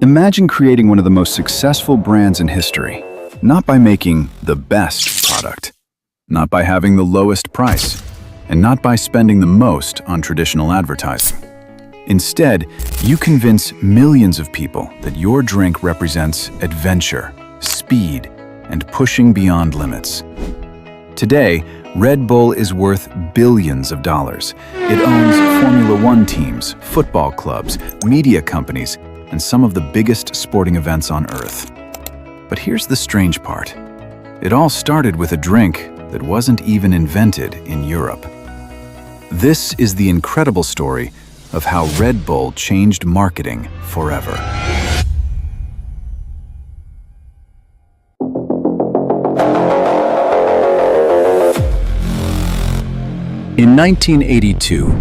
Imagine creating one of the most successful brands in history, not by making the best product, not by having the lowest price, and not by spending the most on traditional advertising. Instead, you convince millions of people that your drink represents adventure, speed, and pushing beyond limits. Today, Red Bull is worth billions of dollars. It owns Formula One teams, football clubs, media companies, and some of the biggest sporting events on Earth. But here's the strange part. It all started with a drink that wasn't even invented in Europe. This is the incredible story of how Red Bull changed marketing forever. In 1982,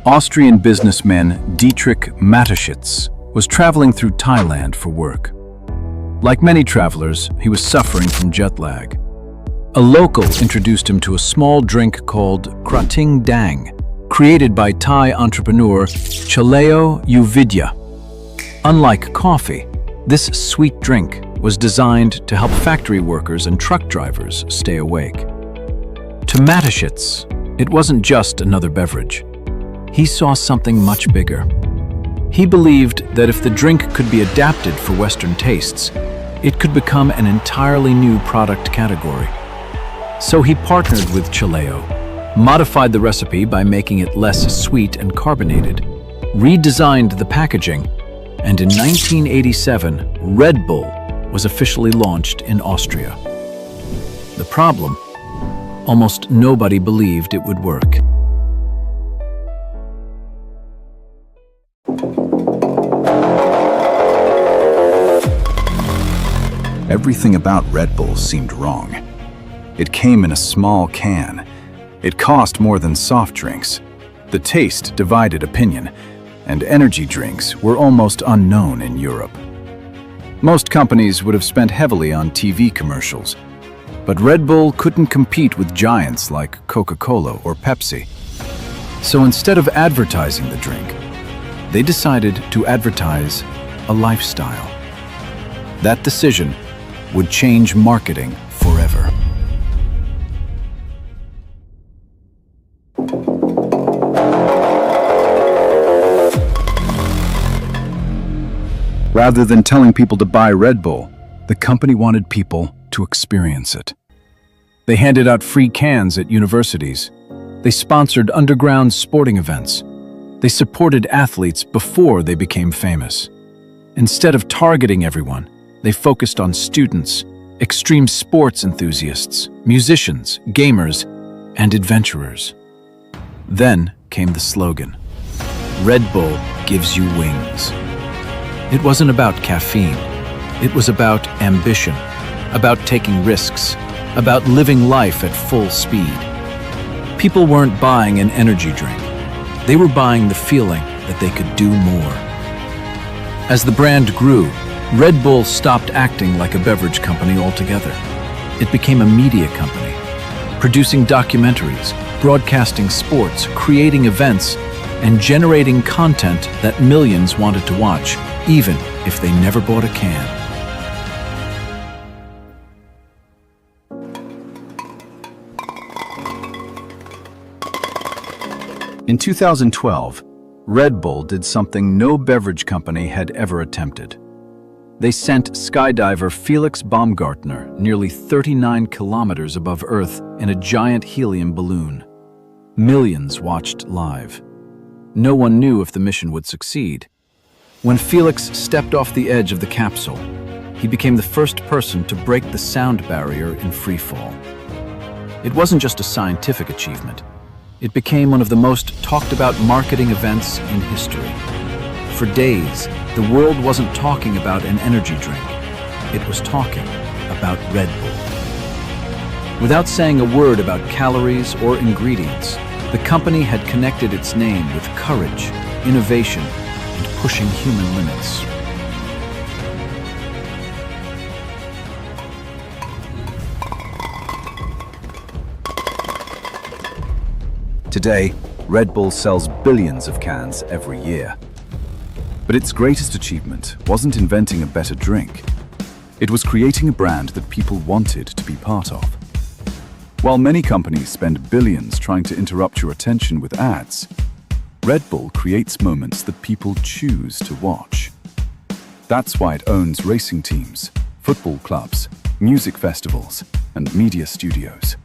Austrian businessman Dietrich Mateschitz was traveling through Thailand for work. Like many travelers, he was suffering from jet lag. A local introduced him to a small drink called Krating Dang, created by Thai entrepreneur Chaleo Uvidya. Unlike coffee, this sweet drink was designed to help factory workers and truck drivers stay awake. To Mateschitz, it wasn't just another beverage. He saw something much bigger. He believed that if the drink could be adapted for Western tastes, it could become an entirely new product category. So he partnered with Chaleo, modified the recipe by making it less sweet and carbonated, redesigned the packaging, and in 1987, Red Bull was officially launched in Austria. The problem? Almost nobody believed it would work. Everything about Red Bull seemed wrong. It came in a small can. It cost more than soft drinks. The taste divided opinion, and energy drinks were almost unknown in Europe. Most companies would have spent heavily on TV commercials, but Red Bull couldn't compete with giants like Coca-Cola or Pepsi. So instead of advertising the drink, they decided to advertise a lifestyle. That decision would change marketing forever. Rather than telling people to buy Red Bull, the company wanted people to experience it. They handed out free cans at universities. They sponsored underground sporting events. They supported athletes before they became famous. Instead of targeting everyone, they focused on students, extreme sports enthusiasts, musicians, gamers, and adventurers. Then came the slogan, Red Bull gives you wings. It wasn't about caffeine. It was about ambition, about taking risks, about living life at full speed. People weren't buying an energy drink. They were buying the feeling that they could do more. As the brand grew, Red Bull stopped acting like a beverage company altogether. It became a media company, producing documentaries, broadcasting sports, creating events, and generating content that millions wanted to watch, even if they never bought a can. In 2012, Red Bull did something no beverage company had ever attempted. They sent skydiver Felix Baumgartner nearly 39 kilometers above Earth in a giant helium balloon. Millions watched live. No one knew if the mission would succeed. When Felix stepped off the edge of the capsule, he became the first person to break the sound barrier in free fall. It wasn't just a scientific achievement. It became one of the most talked about marketing events in history. For days, the world wasn't talking about an energy drink. It was talking about Red Bull. Without saying a word about calories or ingredients, the company had connected its name with courage, innovation, and pushing human limits. Today, Red Bull sells billions of cans every year. But its greatest achievement wasn't inventing a better drink. It was creating a brand that people wanted to be part of. While many companies spend billions trying to interrupt your attention with ads, Red Bull creates moments that people choose to watch. That's why it owns racing teams, football clubs, music festivals, and media studios.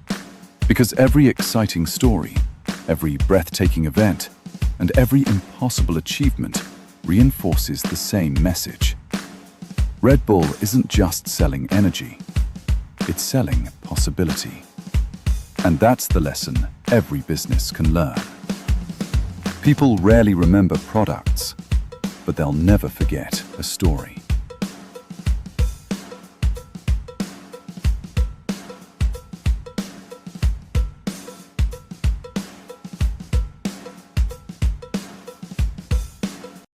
Because every exciting story, every breathtaking event, and every impossible achievement reinforces the same message. Red Bull isn't just selling energy, it's selling possibility. And that's the lesson every business can learn. People rarely remember products, but they'll never forget a story.